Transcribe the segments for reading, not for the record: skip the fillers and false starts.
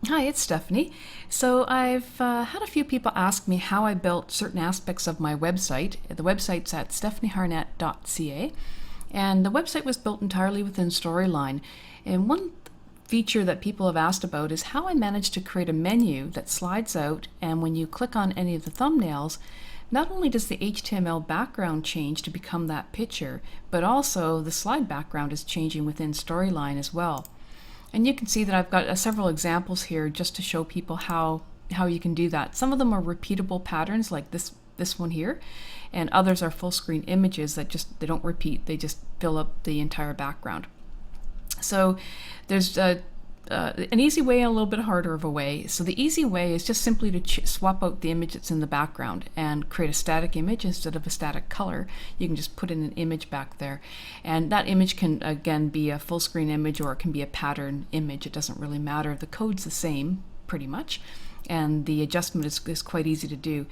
Hi, it's Stephanie. So I've had a few people ask me how I built certain aspects of my website. The website's at stephanieharnett.ca, and the website was built entirely within Storyline. And one feature that people have asked about is how I managed to create a menu that slides out, and when you click on any of the thumbnails, not only does the HTML background change to become that picture, but also the slide background is changing within Storyline as well. And you can see that I've got several examples here just to show people how you can do that. Some of them are repeatable patterns like this one here, and others are full screen images that they don't repeat, they just fill up the entire background. So there's an easy way and a little bit harder of a way. So the easy way is just simply to swap out the image that's in the background and create a static image instead of a static color. You can just put in an image back there, and that image can again be a full screen image or it can be a pattern image. It doesn't really matter. The code's the same pretty much, and the adjustment is quite easy to do.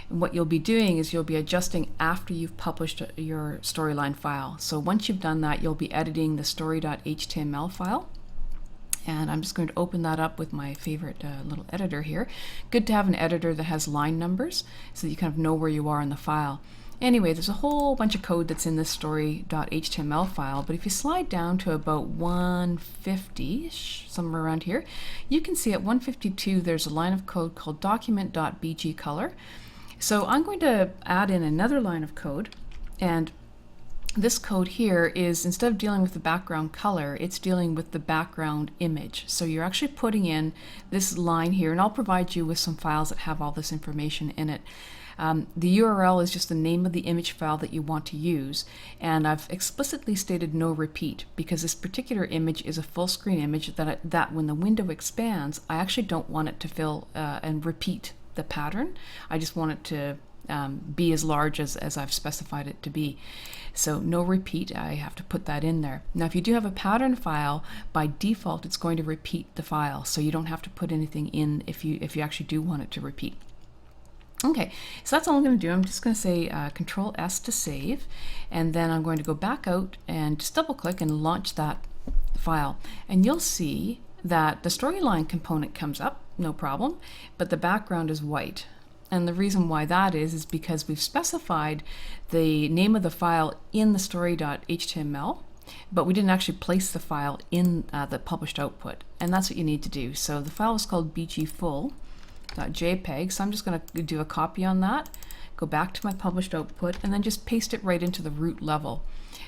And what you'll be doing is you'll be adjusting after you've published your Storyline file. So once you've done that, you'll be editing the story.html file. And I'm just going to open that up with my favorite little editor here. Good to have an editor that has line numbers so that you kind of know where you are in the file. Anyway, there's a whole bunch of code that's in this story.html file, but if you slide down to about 150-ish, somewhere around here, you can see at 152 there's a line of code called document.bgcolor. So I'm going to add in another line of code, and this code here is, instead of dealing with the background color, it's dealing with the background image. So you're actually putting in this line here, and I'll provide you with some files that have all this information in it. The URL is just the name of the image file that you want to use, and I've explicitly stated no repeat because this particular image is a full screen image that when the window expands, I actually don't want it to fill and repeat the pattern. I just want it to be as large as I've specified it to be. So no repeat, I have to put that in there. Now if you do have a pattern file, by default it's going to repeat the file, so you don't have to put anything in if you actually do want it to repeat. Okay, so that's all I'm going to do. I'm just going to say Control S to save, and then I'm going to go back out and just double click and launch that file, and you'll see that the Storyline component comes up, no problem, but the background is white. And the reason why that is because we've specified the name of the file in the story.html, but we didn't actually place the file in the published output. And that's what you need to do. So the file is called bgfull.jpg. So I'm just going to do a copy on that, go back to my published output, and then just paste it right into the root level.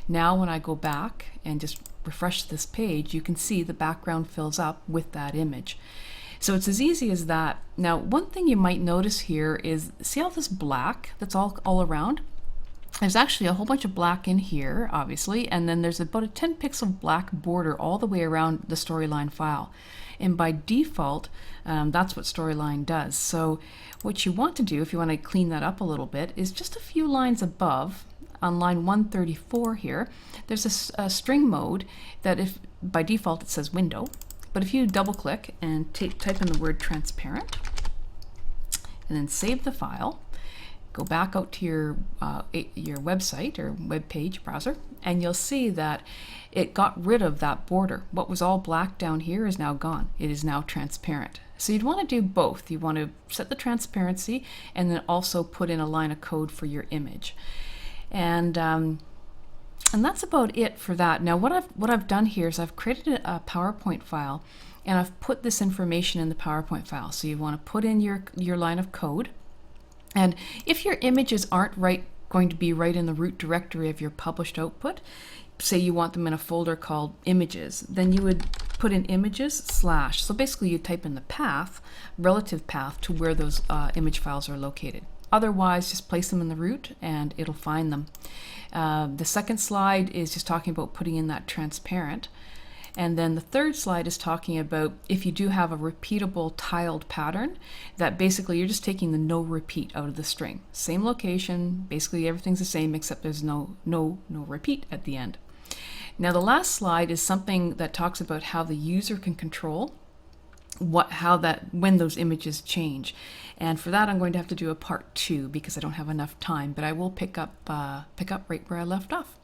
Now when I go back and just refresh this page, you can see the background fills up with that image. So it's as easy as that. Now, one thing you might notice here is, see all this black that's all around? There's actually a whole bunch of black in here, obviously, and then there's about a 10 pixel black border all the way around the Storyline file. And by default, that's what Storyline does. So what you want to do, if you want to clean that up a little bit, is just a few lines above, on line 134 here, there's a string mode that, if by default it says window, but if you double click and type in the word transparent and then save the file, go back out to your website or web page browser, and you'll see that it got rid of that border. What was all black down here is now gone. It is now transparent. So you'd want to do both. You want to set the transparency and then also put in a line of code for your image. And that's about it for that. Now what I've done here is I've created a PowerPoint file, and I've put this information in the PowerPoint file. So you want to put in your line of code, and if your images aren't going to be right in the root directory of your published output, say you want them in a folder called images, then you would put in images / so basically you type in the path, relative path to where those image files are located. Otherwise, just place them in the root and it'll find them. The second slide is just talking about putting in that transparent. And then the third slide is talking about if you do have a repeatable tiled pattern, that basically you're just taking the no repeat out of the string. Same location, basically everything's the same except there's no repeat at the end. Now the last slide is something that talks about how the user can control when those images change. And for that I'm going to have to do a part 2 because I don't have enough time, but I will pick up right where I left off.